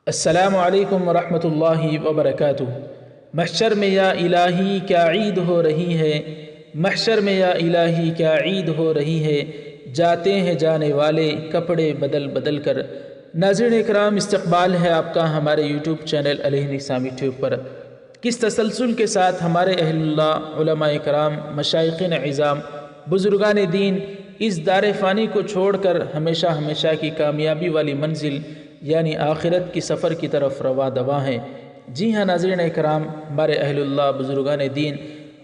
السلام علیکم ورحمۃ اللہ وبرکاتہ۔ محشر میں یا الہی کیا عید ہو رہی ہے، محشر میں یا الہی کیا عید ہو رہی ہے، جاتے ہیں جانے والے کپڑے بدل بدل کر۔ ناظرین اکرام، استقبال ہے آپ کا ہمارے یوٹیوب چینل الہی اسلامی ٹیوب پر۔ کس تسلسل کے ساتھ ہمارے اہل اللہ، علماء اکرام، مشائخین عظام، بزرگان دین اس دار فانی کو چھوڑ کر ہمیشہ ہمیشہ کی کامیابی والی منزل یعنی آخرت کی سفر کی طرف رواں دواں ہیں۔ جی ہاں ناظرین اکرام، ہمارے اہل اللہ، بزرگان دین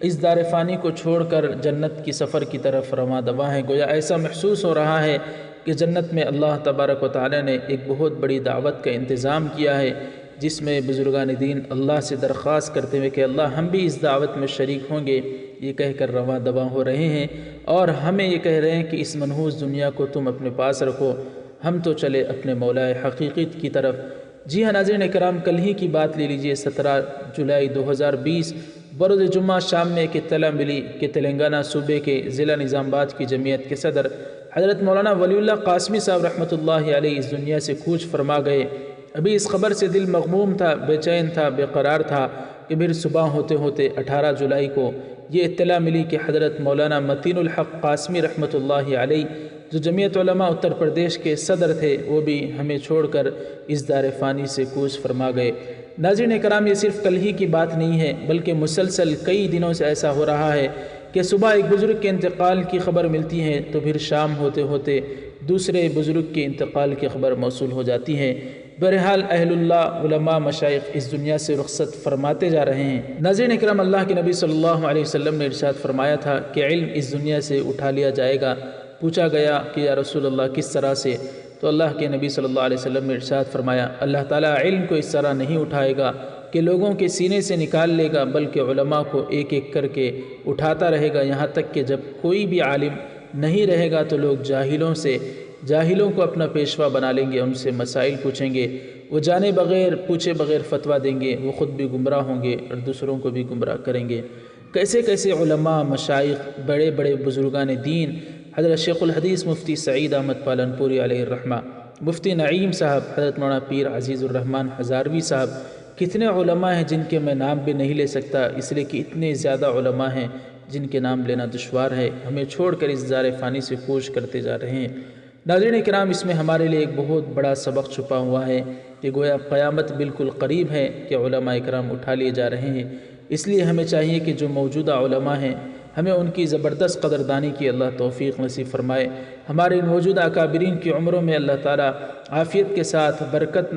اس دار فانی کو چھوڑ کر جنت کی سفر کی طرف رواں دواں ہیں۔ گویا ایسا محسوس ہو رہا ہے کہ جنت میں اللہ تبارک و تعالی نے ایک بہت بڑی دعوت کا انتظام کیا ہے، جس میں بزرگان دین اللہ سے درخواست کرتے ہوئے کہ اللہ ہم بھی اس دعوت میں شریک ہوں گے، یہ کہہ کر رواں دواں ہو رہے ہیں، اور ہمیں یہ کہہ رہے ہیں کہ اس منحوس دنیا کو تم اپنے پاس رکھو، ہم تو چلے اپنے مولا حقیقت کی طرف۔ جی ہاں ناظرین اکرام، کل ہی کی بات لے لیجئے، 17 جولائی 2020 بروز جمعہ شام میں ایک اطلاع ملی کہ تلنگانہ صوبے کے ضلع نظام آباد کی جمعیت کے صدر حضرت مولانا ولی اللہ قاسمی صاحب رحمۃ اللہ علیہ اس دنیا سے کوچ فرما گئے۔ ابھی اس خبر سے دل مغموم تھا، بے چین تھا، بے قرار تھا کہ پھر صبح ہوتے ہوتے 18 جولائی کو یہ اطلاع ملی کہ حضرت مولانا متین الحق قاسمی رحمۃ اللہ علیہ جو جمعیت علماء اتر پردیش کے صدر تھے، وہ بھی ہمیں چھوڑ کر اس دار فانی سے کوچ فرما گئے۔ ناظرین کرام، یہ صرف کل ہی کی بات نہیں ہے، بلکہ مسلسل کئی دنوں سے ایسا ہو رہا ہے کہ صبح ایک بزرگ کے انتقال کی خبر ملتی ہے تو پھر شام ہوتے ہوتے دوسرے بزرگ کے انتقال کی خبر موصول ہو جاتی ہے۔ بہرحال اہل اللہ، علماء، مشائخ اس دنیا سے رخصت فرماتے جا رہے ہیں۔ ناظرین اکرام، اللہ کے نبی صلی اللہ علیہ وسلم نے ارشاد فرمایا تھا کہ علم اس دنیا سے اٹھا لیا جائے گا۔ پوچھا گیا کہ یا رسول اللہ کس طرح سے؟ تو اللہ کے نبی صلی اللہ علیہ وسلم نے ارشاد فرمایا، اللہ تعالیٰ علم کو اس طرح نہیں اٹھائے گا کہ لوگوں کے سینے سے نکال لے گا، بلکہ علماء کو ایک ایک کر کے اٹھاتا رہے گا، یہاں تک کہ جب کوئی بھی عالم نہیں رہے گا تو لوگ جاہلوں کو اپنا پیشوا بنا لیں گے، ان سے مسائل پوچھیں گے، وہ جانے بغیر پوچھے بغیر فتویٰ دیں گے، وہ خود بھی گمراہ ہوں گے اور دوسروں کو بھی گمراہ کریں گے۔ کیسے کیسے علماء، مشائخ، بڑے بڑے بزرگان دین، حضرت شیخ الحدیث مفتی سعید احمد پالنپوری علیہ الرحمہ، مفتی نعیم صاحب، حضرت مولانا پیر عزیز الرحمن ہزاروی صاحب، کتنے علماء ہیں جن کے میں نام بھی نہیں لے سکتا، اس لیے کہ اتنے زیادہ علماء ہیں جن کے نام لینا دشوار ہے، ہمیں چھوڑ کر اس دار فانی سے کوچ کرتے جا رہے ہیں۔ ناظرین کرام، اس میں ہمارے لیے ایک بہت بڑا سبق چھپا ہوا ہے کہ گویا قیامت بالکل قریب ہے کہ علماء اکرام اٹھا لیے جا رہے ہیں۔ اس لیے ہمیں چاہیے کہ جو موجودہ علماء ہیں، ہمیں ان کی زبردست قدردانی کی اللہ توفیق نصیب فرمائے۔ ہمارے موجودہ اکابرین کی عمروں میں اللہ تعالیٰ عافیت کے ساتھ برکت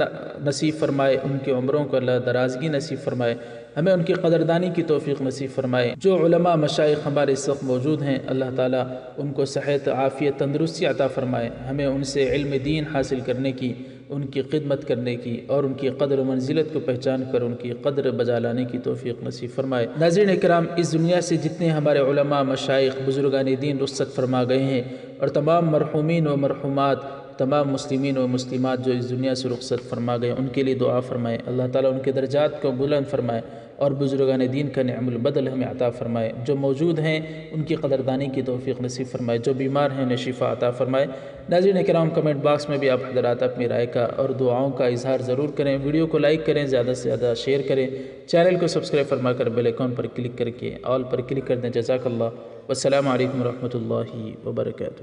نصیب فرمائے، ان کی عمروں کو اللہ درازگی نصیب فرمائے، ہمیں ان کی قدردانی کی توفیق نصیب فرمائے۔ جو علماء، مشائخ ہمارے اس وقت موجود ہیں، اللہ تعالیٰ ان کو صحت، عافیت، تندرستی عطا فرمائے، ہمیں ان سے علم دین حاصل کرنے کی، ان کی خدمت کرنے کی اور ان کی قدر و منزلت کو پہچان کر ان کی قدر بجا لانے کی توفیق نصیب فرمائے۔ ناظرین اکرام، اس دنیا سے جتنے ہمارے علماء، مشائخ، بزرگان دین رخصت فرما گئے ہیں، اور تمام مرحومین و مرحومات، تمام مسلمین و مسلمات جو اس دنیا سے رخصت فرما گئے، ان کے لیے دعا فرمائے، اللہ تعالیٰ ان کے درجات کو بلند فرمائے اور بزرگان دین کا نعم البدل ہمیں عطا فرمائے۔ جو موجود ہیں ان کی قدردانی کی توفیق نصیب فرمائے، جو بیمار ہیں انہیں شفا عطا فرمائے۔ ناظرین اکرام، کمنٹ باکس میں بھی آپ حضرات اپنی رائے کا اور دعاؤں کا اظہار ضرور کریں، ویڈیو کو لائک کریں، زیادہ سے زیادہ شیئر کریں، چینل کو سبسکرائب فرما کر بیل آئیکن پر کلک کر کے آل پر کلک کر دیں۔ جزاک اللہ، والسلام علیکم ورحمۃ اللہ وبرکاتہ۔